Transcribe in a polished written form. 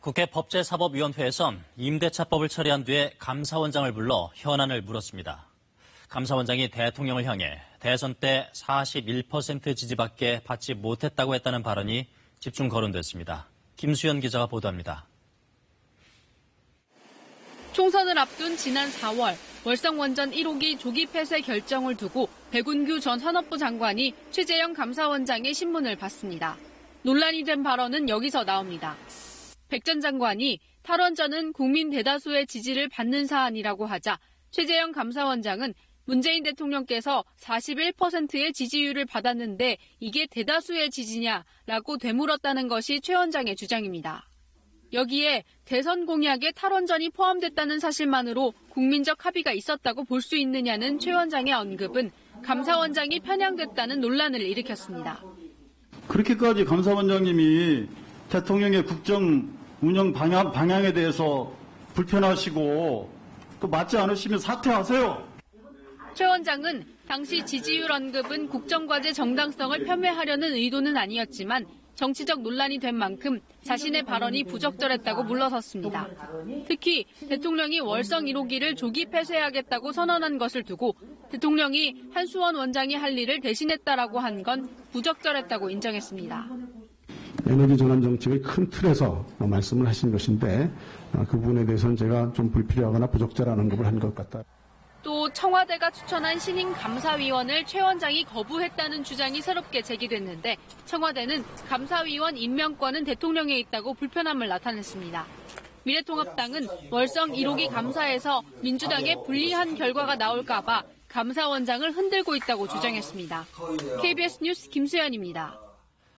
국회 법제사법위원회에선 임대차법을 처리한 뒤에 감사원장을 불러 현안을 물었습니다. 감사원장이 대통령을 향해 대선 때 41% 지지밖에 받지 못했다고 했다는 발언이 집중 거론됐습니다. 김수현 기자가 보도합니다. 총선을 앞둔 지난 4월 월성 원전 1호기 조기 폐쇄 결정을 두고 백운규 전 산업부 장관이 최재형 감사원장의 신문을 받습니다. 논란이 된 발언은 여기서 나옵니다. 백 전 장관이 탈원전은 국민 대다수의 지지를 받는 사안이라고 하자 최재형 감사원장은 문재인 대통령께서 41%의 지지율을 받았는데 이게 대다수의 지지냐라고 되물었다는 것이 최 원장의 주장입니다. 여기에 대선 공약에 탈원전이 포함됐다는 사실만으로 국민적 합의가 있었다고 볼 수 있느냐는 최 원장의 언급은 감사원장이 편향됐다는 논란을 일으켰습니다. 그렇게까지 감사원장님이 대통령의 국정 운영 방향에 대해서 불편하시고 또 맞지 않으시면 사퇴하세요. 최 원장은 당시 지지율 언급은 국정과제 정당성을 폄훼하려는 의도는 아니었지만 정치적 논란이 된 만큼 자신의 발언이 부적절했다고 물러섰습니다. 특히 대통령이 월성 1호기를 조기 폐쇄하겠다고 선언한 것을 두고 대통령이 한수원 원장이 할 일을 대신했다라고 한 건 부적절했다고 인정했습니다. 에너지 전환 정책의 큰 틀에서 말씀을 하신 것인데 그 부분에 대해서는 제가 좀 불필요하거나 부적절한 언급을 한 것 같다. 또 청와대가 추천한 신임 감사위원을 최 원장이 거부했다는 주장이 새롭게 제기됐는데 청와대는 감사위원 임명권은 대통령에 있다고 불편함을 나타냈습니다. 미래통합당은 월성 1호기 감사에서 민주당에 불리한 결과가 나올까 봐 감사원장을 흔들고 있다고 주장했습니다. KBS 뉴스 김수현입니다.